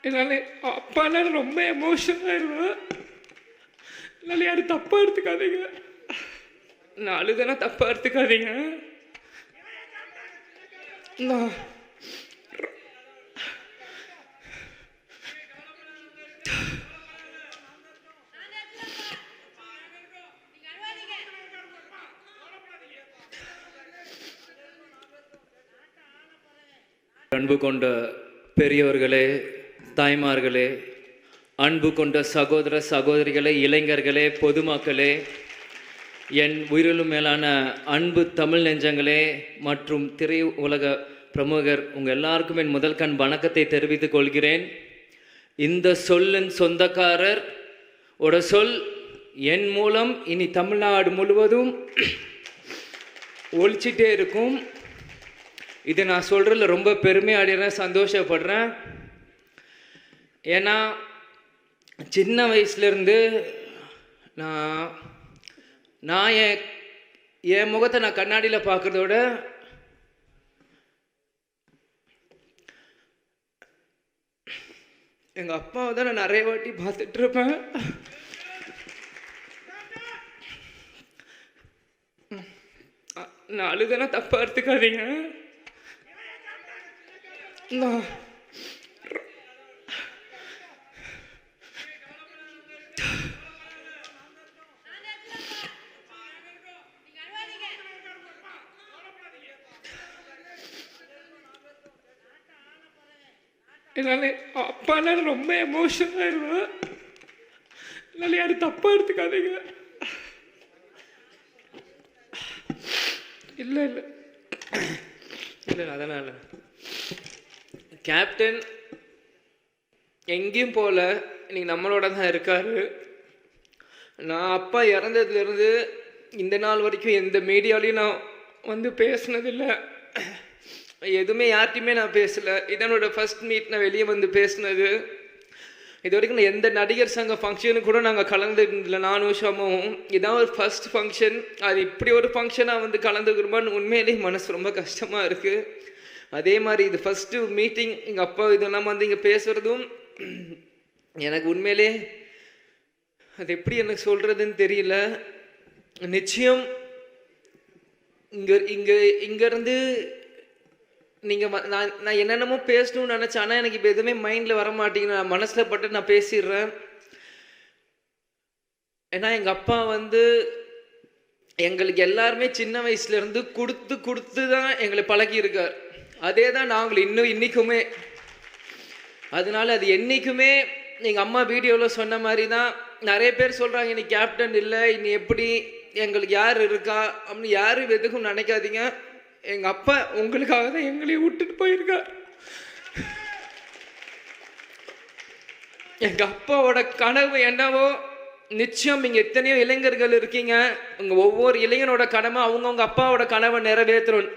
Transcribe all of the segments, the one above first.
என்னால் அப்பாலாம் ரொம்ப எமோஷனல் ஆயிடுவேன். என்னால் யாரும் தப்பாக எடுத்துக்காதீங்க. நான் அழுதுனா தப்பாக எடுத்துக்காதீங்க. நான் அன்பு கொண்ட பெரியவர்களே, தாய்மார்களே, அன்பு கொண்ட சகோதர சகோதரிகளே, இளைஞர்களே, பொதுமக்களே, என் உயிரிலும் மேலான அன்பு தமிழ் நெஞ்சங்களே மற்றும் திரை உலக பிரமுகர் உங்கள் எல்லாருக்கும் என் முதல் கண் வணக்கத்தை தெரிவித்துக் கொள்கிறேன். இந்த சொல்லின் சொந்தக்காரர் ஓட சொல் என் மூலம் இனி தமிழ்நாடு முழுவதும் ஒழிச்சிட்டே இருக்கும். இதை நான் சொல்கிறதுல ரொம்ப பெருமையாடுறேன், சந்தோஷப்படுறேன். ஏன்னா சின்ன வயசுலேருந்து நான் என் முகத்தை நான் கண்ணாடியில் பார்க்குறதோட எங்கள் அப்பாவை தான் நான் நிறைய வாட்டி பார்த்துட்ருப்பேன். நான் அழுதுனா தப்பாக எடுத்துக்காதீங்க. நான் என்னால் அப்பாலாம் ரொம்ப எமோஷனல் ஆயிடுவேன். என்னால் யாரும் தப்பாக எடுத்துக்காதீங்க. இல்லை இல்லை இல்லை அதனால் கேப்டன் எங்கேயும் போகல, இன்னைக்கு நம்மளோட தான் இருக்கார். நான் அப்பா இறந்ததுலேருந்து இந்த நாள் வரைக்கும் எந்த மீடியாலையும் நான் வந்து பேசினதில்லை, எதுவுமே யார்கிட்டையுமே நான் பேசலை. இதனோட ஃபர்ஸ்ட் மீட் நான் வெளியே வந்து பேசினது. இது வரைக்கும் நான் எந்த நடிகர் சங்க ஃபங்க்ஷனுக்கு கூட நாங்கள் கலந்துருந்தில்லை, நானும் ஷாமும். இதான் ஒரு ஃபர்ஸ்ட் ஃபங்க்ஷன். அது இப்படி ஒரு ஃபங்க்ஷனாக வந்து கலந்துக்கிறோமான்னு உண்மையிலேயே மனசு ரொம்ப கஷ்டமாக இருக்குது. அதே மாதிரி இது ஃபஸ்ட்டு மீட்டிங், எங்கள் அப்பா இதெல்லாம் வந்து இங்கே பேசுகிறதும் எனக்கு உண்மையிலே அது எப்படி எனக்கு சொல்கிறதுன்னு தெரியல. நிச்சயம் இங்கேருந்து நீங்கள் நான் என்னென்னமோ பேசணும்னு நினச்சேன், ஆனால் எனக்கு இப்போ எதுவுமே மைண்டில் வர மாட்டேங்குது. நான் மனசில் பட்டு நான் பேசிடுறேன். ஏன்னா எங்கள் அப்பா வந்து எங்களுக்கு எல்லாருமே சின்ன வயசுலேருந்து கொடுத்து தான் எங்களை பழகியிருக்கார். அதே தான் நாங்கள் இன்றைக்குமே. அதனால அது என்றைக்குமே எங்கள் அம்மா வீடியோவில் சொன்ன மாதிரி தான். நிறைய பேர் சொல்கிறாங்க இனி கேப்டன் இல்லை, இனி எப்படி எங்களுக்கு யார் இருக்கா அப்படின்னு. யாரும் எதுக்கும் நினைக்காதீங்க. எங்கள் அப்பா உங்களுக்காக தான் எங்களையும் விட்டுட்டு போயிருக்கார். எங்கள் அப்பாவோட கனவு என்னவோ நிச்சயம் இங்கே எத்தனையோ இளைஞர்கள் இருக்கீங்க. உங்கள் ஒவ்வொரு இளைஞனோட கடமை அவங்கவுங்க அப்பாவோட கனவை நிறைவேற்றணும்.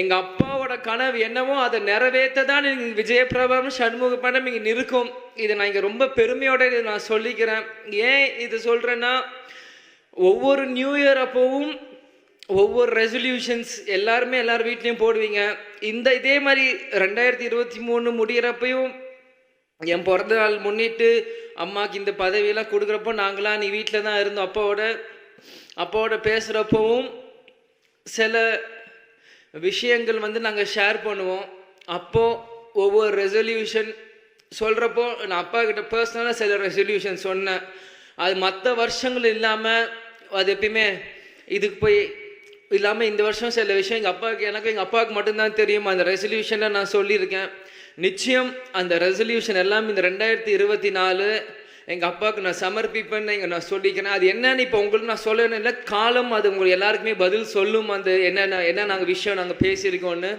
எங்கள் அப்பாவோட கனவு என்னவோ அதை நிறைவேற்ற தான் நீங்கள் விஜயபிரபம் சண்முகப்படம் இங்கே நிற்கும். இதை நான் இங்கே ரொம்ப பெருமையோடு இதை நான் சொல்லிக்கிறேன். ஏன் இது சொல்கிறேன்னா, ஒவ்வொரு நியூ இயர் அப்போவும் ஒவ்வொரு ரெசல்யூஷன்ஸ் எல்லாருமே எல்லார் வீட்லேயும் போடுவீங்க. இதே மாதிரி 2023 முடிகிறப்பையும் என் பிறந்த நாள் முன்னிட்டு அம்மாவுக்கு இந்த பதவியெல்லாம் கொடுக்குறப்போ நாங்களாம் நீ வீட்டில் தான் இருந்தோம். அப்பாவோட பேசுகிறப்பவும் சில விஷயங்கள் வந்து நாங்கள் ஷேர் பண்ணுவோம். அப்போது ஒவ்வொரு ரெசல்யூஷன் சொல்கிறப்போ நான் அப்பா கிட்ட பர்சனலாக சில ரெசல்யூஷன் சொன்னேன். அது மற்ற வருஷங்கள் இல்லாமல் அது எப்பயுமே இதுக்கு போய் இல்லாமல் இந்த வருஷம் சில விஷயம் எனக்கும் எங்கள் அப்பாவுக்கு மட்டும்தான் தெரியும். அந்த ரெசல்யூஷனை நான் சொல்லியிருக்கேன். நிச்சயம் அந்த ரெசல்யூஷன் எல்லாம் இந்த 2024 எங்கள் அப்பாவுக்கு நான் சமர்ப்பிப்பேன்னு இங்கே நான் சொல்லிக்கிறேன். அது என்னன்னு இப்போ உங்களுக்கு நான் சொல்லணும் இல்லை, காலம் அது உங்களுக்கு எல்லாருக்குமே பதில் சொல்லும். அந்த என்ன நாங்கள் விஷயம் நாங்கள் பேசியிருக்கோன்னு.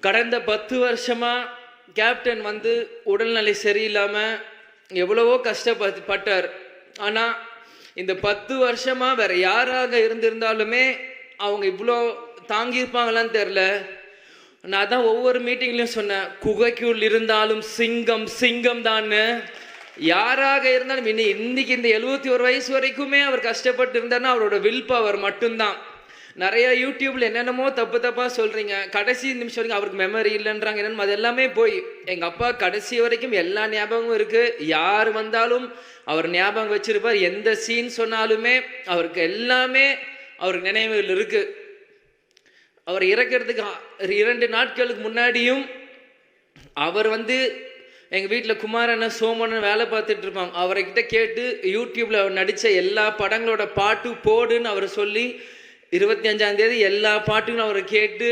கடந்த 10 வருஷமாக கேப்டன் வந்து உடல்நிலை சரியில்லாமல் எவ்வளவோ கஷ்டப்பட்டார். ஆனால் இந்த 10 வருஷமாக வேறு யாராக இருந்திருந்தாலுமே அவங்க இவ்வளோ தாங்கியிருப்பாங்களான்னு தெரில. நான் தான் ஒவ்வொரு மீட்டிங்லையும் சொன்னேன், குகைக்குள் இருந்தாலும் சிங்கம் சிங்கம் தான்னு. யாராக இருந்தாலும் இன்னைக்கு இந்த 71 வயசு வரைக்குமே அவர் கஷ்டப்பட்டு இருந்தார்னா அவரோட வில் பவர் மட்டும்தான். நிறைய யூடியூப்ல என்னென்னமோ தப்பு தப்பாக சொல்கிறீங்க, கடைசி நிமிஷம் வரைக்கும் அவருக்கு மெமரி இல்லைன்றாங்க. என்னென்னு அது எல்லாமே போய் எங்கள் அப்பா கடைசி வரைக்கும் எல்லா ஞாபகமும் இருக்குது. யார் வந்தாலும் அவர் ஞாபகம் வச்சிருப்பார். எந்த சீன் சொன்னாலுமே அவருக்கு எல்லாமே அவருக்கு நினைவுகள் இருக்குது. அவர் இறக்கிறதுக்கு 2 நாட்களுக்கு முன்னாடியும் அவர் எங்கள் வீட்டில் குமாரண்ணன் சோமண்ணன் வேலை பார்த்துட்டு இருப்பாங்க. அவர்கிட்ட கேட்டு யூடியூப்பில் அவர் நடித்த எல்லா படங்களோட பாட்டு போடுன்னு அவர் சொல்லி 25ஆம் தேதி எல்லா பாட்டுகளும் அவர் கேட்டு,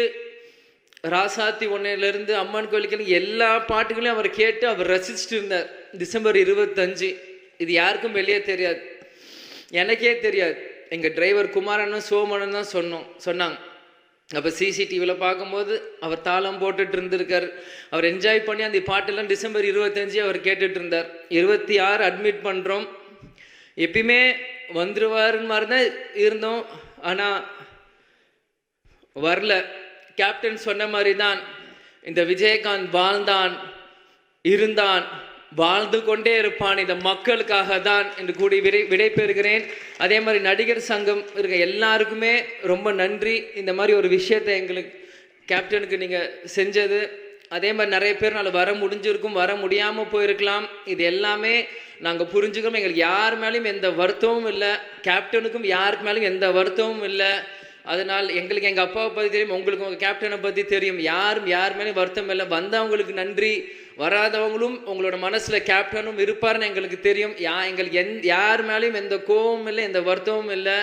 ராசாத்தி 1லேருந்து அம்மன் கோயிலுக்கு எல்லா பாட்டுகளையும் அவர் கேட்டு அவர் ரசிச்சுட்டு இருந்தார். டிசம்பர் 25 இது யாருக்கும் வெளியே தெரியாது, எனக்கே தெரியாது. எங்கள் டிரைவர் குமாரண்ணன் சோமண்ணன் தான் சொன்னாங்க. அப்போ சிசிடிவியில் பார்க்கும்போது அவர் தாளம் போட்டுட்டு இருந்திருக்கார். அவர் என்ஜாய் பண்ணி அந்த பாட்டெல்லாம் டிசம்பர் 25 அவர் கேட்டுட்டு இருந்தார். 26 அட்மிட் பண்ணுறோம். எப்பயுமே வந்துடுவாருன்னு மாதிரி தான் இருந்தோம், ஆனால் வரல. கேப்டன் சொன்ன மாதிரி தான் இந்த விஜயகாந்த் வாழ்ந்தான், இருந்தான், வாழ்ந்து கொண்டே இருப்பான் இந்த மக்களுக்காக தான் என்று கூடி விடைபெறுகிறேன். அதே மாதிரி நடிகர் சங்கம் இருக்க எல்லாருக்குமே ரொம்ப நன்றி. இந்த மாதிரி ஒரு விஷயத்தை எங்களுக்கு கேப்டனுக்கு நீங்கள் செஞ்சது. அதே மாதிரி நிறைய பேர் வர முடிஞ்சிருக்கும், வர முடியாமல் போயிருக்கலாம். இது எல்லாமே நாங்கள் புரிஞ்சுக்கிறோம். எங்களுக்கு யார் மேலேயும் எந்த வருத்தமும் இல்லை, கேப்டனுக்கும் யாருக்கு மேலேயும் எந்த வருத்தமும் இல்லை. அதனால் எங்களுக்கு எங்கள் அப்பாவை பற்றி தெரியும், உங்களுக்கு உங்கள் கேப்டனை பற்றி தெரியும். யார் மேலேயும் வருத்தம் இல்லை. வந்தவங்களுக்கு நன்றி, வராதவங்களும் உங்களோட மனசில் கேப்டனும் இருப்பார்னு எங்களுக்கு தெரியும். எங்களுக்கு யார் மேலேயும் எந்த கோபமும் இல்லை, எந்த வருத்தமும் இல்லை.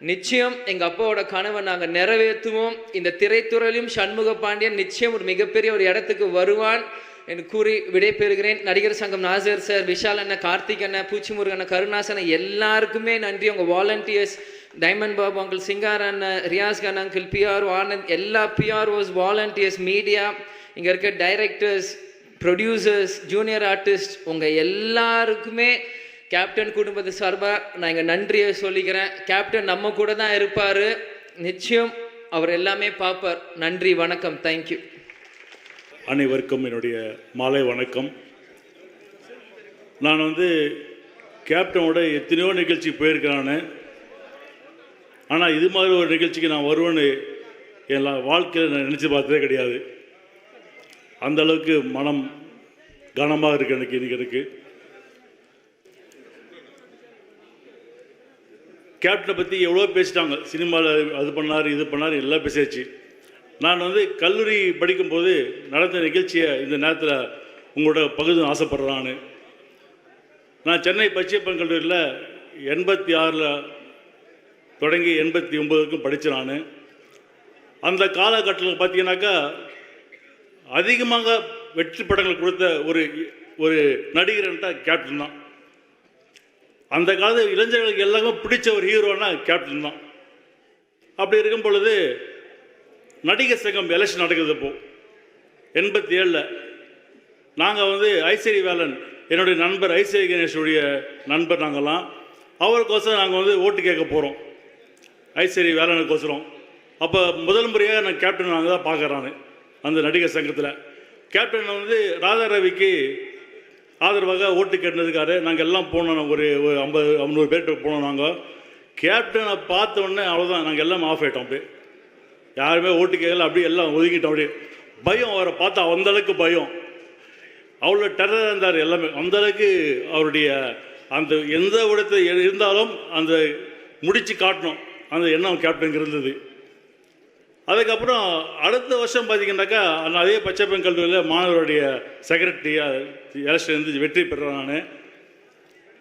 நிச்சயம் எங்கள் அப்பாவோட கனவை நாங்கள் நிறைவேற்றுவோம். இந்த திரைத்துறையிலும் சண்முக பாண்டியன் நிச்சயம் ஒரு மிகப்பெரிய ஒரு இடத்துக்கு வருவான் என்று கூறி விடைபெறுகிறேன். நடிகர் சங்கம் நாசர் சார், விஷால் அண்ணன், கார்த்திக் அண்ணன், பூச்சிமுருகன் அண்ணன், கருணாசன் எல்லாருக்குமே நன்றி. உங்கள் volunteers diamond Babu uncle, Singar அண்ணன், ரியாஸ் கான் அங்கிள், பிஆர்ஓ ஆனந்த், எல்லா பிஆர்ஓஸ், வாலண்டியர்ஸ், மீடியா, இங்கே இருக்க டைரக்டர்ஸ், ப்ரொடியூசர்ஸ், ஜூனியர் ஆர்டிஸ்ட், உங்கள் எல்லாருக்குமே கேப்டன் குடும்பத்து சார்பாக நான் இங்கே நன்றியை சொல்லிக்கிறேன். கேப்டன் நம்ம கூட தான் இருப்பார், நிச்சயம் அவர் எல்லாமே பார்ப்பார். நன்றி, வணக்கம், தேங்க்யூ. அனைவருக்கும் என்னுடைய மாலை வணக்கம். நான் கேப்டனோட எத்தனையோ நிகழ்ச்சி போயிருக்கிறானு, ஆனால் இது மாதிரி ஒரு நிகழ்ச்சிக்கு நான் வருவேன்னு என் வாழ்க்கையில் நான் நினச்சி பார்த்ததே கிடையாது. அந்தளவுக்கு மனம் கனமாக இருக்குது எனக்கு இன்றைக்கி. எனக்கு கேப்டனை பற்றி எவ்வளோ பேசிட்டாங்க, சினிமாவில் அது பண்ணார் இது பண்ணார் எல்லாம் பேசியாச்சு. நான் கல்லூரி படிக்கும்போது நடந்த நிகழ்ச்சியை இந்த நேரத்தில் உங்களோட பகுதி ஆசைப்படுறான்னு. நான் சென்னை பச்சையப்பன் கல்லூரியில் 86 தொடங்கி 89 வரைக்கும் படித்தேன். நான் அந்த காலகட்டத்தில் பார்த்தீங்கன்னாக்கா அதிகமாக வெற்றி படங்கள் கொடுத்த ஒரு நடிகர்ன்ட்டா கேப்டன் தான். அந்த காலத்து இளைஞர்களுக்கு எல்லாருக்கும் பிடிச்ச ஒரு ஹீரோனா கேப்டன் தான். அப்படி இருக்கும் பொழுது நடிகர் சங்கம் எலெக்ஷன் நடக்குது. இப்போது 87 நாங்கள் ஐஸ்வரி வேலன், என்னுடைய நண்பர் ஐஸ்வரி கணேஷுடைய நண்பர், நாங்கள்லாம் அவருக்கோசரம் நாங்கள் ஓட்டு கேட்க போகிறோம், ஐஸ்வரி வேலனுக்கோசரம். அப்போ முதல் முறையாக நான் கேப்டன் நாங்கள் தான் பார்க்குறான் அந்த நடிகர் சங்கத்தில். கேப்டன் ராதா ரவிக்கு ஆதரவாக ஓட்டு கேட்டதுக்காரு. நாங்கள் எல்லாம் போனோம், ஒரு 50-100 பேர்கிட்ட போனோம். நாங்கள் கேப்டனை பார்த்த உடனே அவ்வளோதான், நாங்கள் எல்லாம் ஆஃப் ஆகிட்டோம். அப்படியே யாருமே ஓட்டு கேட்கல, அப்படியே எல்லாம் ஒதுக்கிட்டோம். அப்படியே பயம், அவரை பார்த்தா அந்தளவுக்கு பயம், அவ்வளோ டெரராக இருந்தார் எல்லாமே. அந்தளவுக்கு அவருடைய அந்த எந்த இடத்துல இருந்தாலும் அந்த முடித்து காட்டணும் அந்த எண்ணம் கேப்டனுக்கு இருந்தது. அதுக்கப்புறம் அடுத்த வருஷம் பார்த்தீங்கன்னாக்கா அதே பச்சைப்பன் கல்லூரியில் மாணவருடைய செக்ரட்டரியாக எலெக்ஷன் இருந்து வெற்றி பெற்றேன் நான்.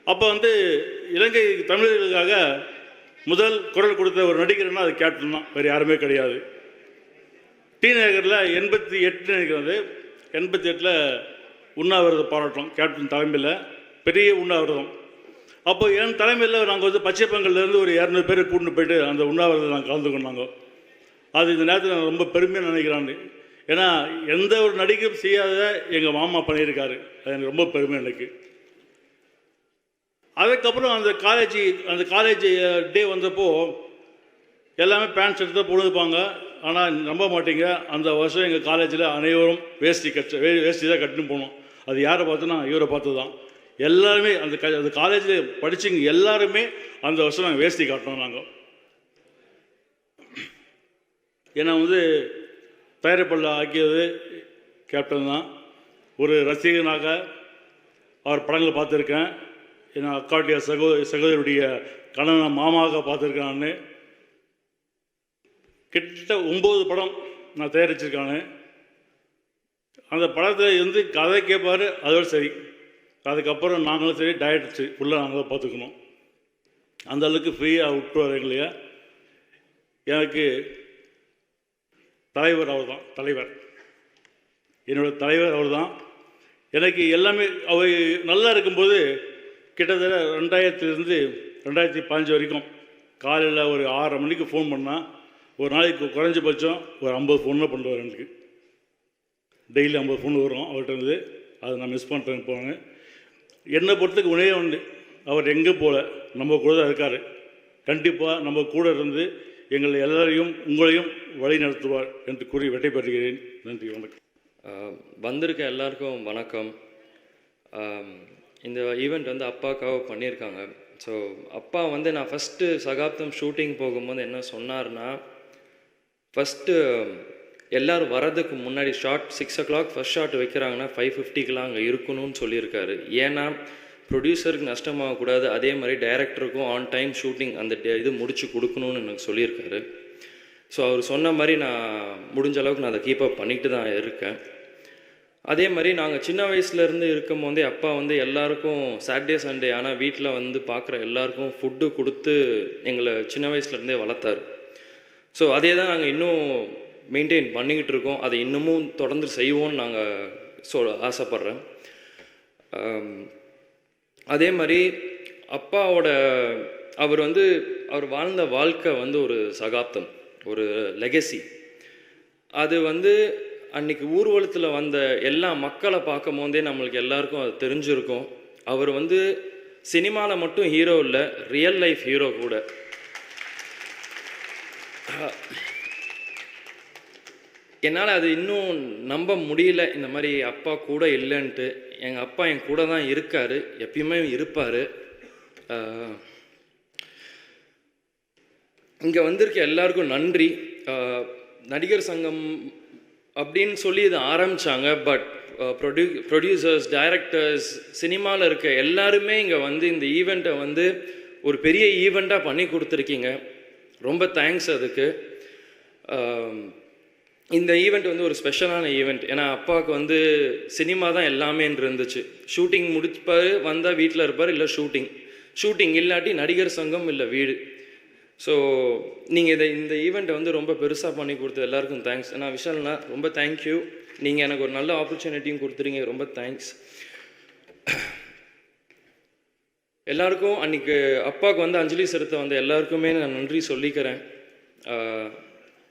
அப்போ இலங்கை தமிழர்களுக்காக முதல் குரல் கொடுத்த ஒரு நடிகர்னா அது கேப்டன் தான், வேறு யாருமே கிடையாது. டி நகரில் 88 நினைக்கிறது, 88 உண்ணாவிரத போராட்டம் கேப்டன் தலைமையில், பெரிய உண்ணாவிரதம். அப்போ என் தலைமையில் நாங்கள் பச்சைப்பங்கல்லேருந்து ஒரு 200 பேர் கூட்டின்னு போயிட்டு அந்த உண்ணாவிரதத்தை நாங்கள் கலந்து கொண்டாங்க. அது இந்த நேரத்தில் நான் ரொம்ப பெருமையாக நினைக்கிறான். ஏன்னா எந்த ஒரு நடிகையும் செய்யாத எங்கள் மாமா பண்ணியிருக்காரு, அது எனக்கு ரொம்ப பெருமை எனக்கு. அதுக்கப்புறம் அந்த காலேஜ் டே வந்தப்போ எல்லாமே பேண்ட் ஷர்ட் தான் போடுப்பாங்க. ஆனால் நம்ப மாட்டீங்க, அந்த வருஷம் எங்கள் காலேஜில் அனைவரும் வேஷ்டி தான் கட்டின்னு போனோம். அது யாரை பார்த்தோன்னா இவரை பார்த்து தான். எல்லாருமே அந்த காலேஜில் படித்தவங்க எல்லாருமே அந்த வருஷம் நாங்கள் வேஷ்டி காட்டினோம். நாங்கள் என்னை வந்து தயாரிப்பாளர் ஆக்கியது கேப்டன் தான். ஒரு ரசிகனாக அவர் படங்களை பார்த்துருக்கேன். என் அக்காவுடைய சகோதரியுடைய கணவனை மாமாவாக பார்த்துருக்கேன். நான் கிட்டத்தட்ட 9 படம் நான் தயாரிச்சிருக்கானு. அந்த படத்தில் இருந்து கதை கேட்பார், அதோடு சரி. அதுக்கப்புறம் நாங்களும் சரி டைரக்டர் சரி ஃபுல்லாக நாங்களும் பார்த்துக்கணும். அந்த அளவுக்கு ஃப்ரீயாக விட்டுருவார் எங்களையா. எனக்கு தலைவர் அவர் தான். தலைவர் என்னோடய தலைவர் அவர் தான். எனக்கு எல்லாமே அவர் நல்லா இருக்கும்போது கிட்டத்தட்ட 2000லேருந்து 2015 வரைக்கும் காலையில் ஒரு 6:30 மணிக்கு ஃபோன் பண்ணால் ஒரு நாளைக்கு குறைஞ்சபட்சம் ஒரு 50 ஃபோனில் பண்ணுவார். எனக்கு டெய்லி 50 ஃபோன் வரும் அவர்கிட்ட இருந்து. அதை நான் மிஸ் பண்ணுறேன் போவாங்க. என்னை பொறுத்துக்கு உணவே உண்டு. அவர் எங்கே போல நம்ம கூட தான் இருக்கார். கண்டிப்பாக நம்ம கூட இருந்து எங்களை எல்லாரையும் உங்களையும் வழி நடத்துவார் என்று கூறி வெட்டை பெறுகிறேன். நன்றி, வணக்கம். வந்திருக்க எல்லாருக்கும் வணக்கம். இந்த ஈவெண்ட் வந்து அப்பாவுக்காக பண்ணியிருக்காங்க. ஸோ அப்பா வந்து நான் ஃபஸ்ட்டு சகாப்தம் ஷூட்டிங் போகும்போது என்ன சொன்னார்னா, ஃபஸ்ட்டு எல்லோரும் வரதுக்கு முன்னாடி ஷார்ட் 6 o'clock ஃபஸ்ட் ஷாட் வைக்கிறாங்கன்னா 5:50க்கெலாம் அங்கே இருக்கணும்னு சொல்லியிருக்காரு. ஏன்னா ப்ரொடியூசருக்கு நஷ்டமாகக்கூடாது, அதே மாதிரி டைரக்டருக்கும் ஆன் டைம் ஷூட்டிங் அந்த இது முடிச்சு கொடுக்கணும்னு எனக்கு சொல்லியிருக்காரு. ஸோ அவர் சொன்ன மாதிரி நான் முடிஞ்ச அளவுக்கு நான் அதை கீப்பப் பண்ணிட்டு தான் இருக்கேன். அதே மாதிரி நாங்கள் சின்ன வயசுலேருந்து இருக்கும் போதே அப்பா வந்து எல்லாருக்கும் சாட்டர்டே சண்டே ஆனால் வீட்டில் வந்து பார்க்குற எல்லாருக்கும் ஃபுட்டு கொடுத்து எங்களை சின்ன வயசுலேருந்தே வளர்த்தாரு. ஸோ அதே தான் நாங்கள் இன்னும் மெயின்டைன் பண்ணிக்கிட்டு இருக்கோம். அதை இன்னமும் தொடர்ந்து செய்வோம்னு நாங்கள் ஆசைப்பட்றேன். அதே மாதிரி அவர் வாழ்ந்த வாழ்க்கை வந்து ஒரு சகாப்தம், ஒரு லெகசி. அது வந்து அன்றைக்கி ஊர்வலத்தில் வந்த எல்லா மக்களை பார்க்கும் போதே நம்மளுக்கு எல்லாருக்கும் அது தெரிஞ்சிருக்கும். அவர் வந்து சினிமாவில் மட்டும் ஹீரோ இல்லை, ரியல் லைஃப் ஹீரோ கூட. என்னால் அது இன்னும் நம்ப முடியல, இந்த மாதிரி அப்பா கூட இல்லைன்ட்டு. எங்கள் அப்பா என் கூட தான் இருக்கார், எப்பயுமே இருப்பார். இங்கே வந்திருக்க எல்லாருக்கும் நன்றி. நடிகர் சங்கம் அப்படின்னு சொல்லி இதை ஆரம்பித்தாங்க. பட் ப்ரொடியூசர்ஸ், டைரக்டர்ஸ், சினிமாவில் இருக்க எல்லாருமே இங்கே வந்து இந்த ஈவெண்ட்டை வந்து ஒரு பெரிய ஈவெண்ட்டாக பண்ணி கொடுத்துருக்கீங்க. ரொம்ப தேங்க்ஸ் அதுக்கு. இந்த ஈவெண்ட் வந்து ஒரு ஸ்பெஷலான ஈவெண்ட். ஏன்னா அப்பாவுக்கு வந்து சினிமா தான் எல்லாமே இருந்துச்சு. ஷூட்டிங் முடிப்பார், வந்தால் வீட்டில் இருப்பார், இல்லை ஷூட்டிங் இல்லாட்டி நடிகர் சங்கம் இல்லை வீடு. ஸோ நீங்கள் இந்த ஈவெண்ட்டை வந்து ரொம்ப பெருசாக பண்ணி கொடுத்து எல்லாருக்கும் தேங்க்ஸ். நான் விஷால்ண்ணா ரொம்ப தேங்க்யூ. நீங்கள் எனக்கு ஒரு நல்ல ஆப்பர்ச்சுனிட்டியும் கொடுத்துறீங்க, ரொம்ப தேங்க்ஸ். எல்லாருக்கும் அன்றைக்கி அப்பாவுக்கு வந்து அஞ்சலி செலுத்த வந்த எல்லாருக்குமே நான் நன்றி சொல்லிக்கிறேன்.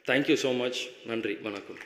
Thank you so much. நன்றி, வணக்கம்.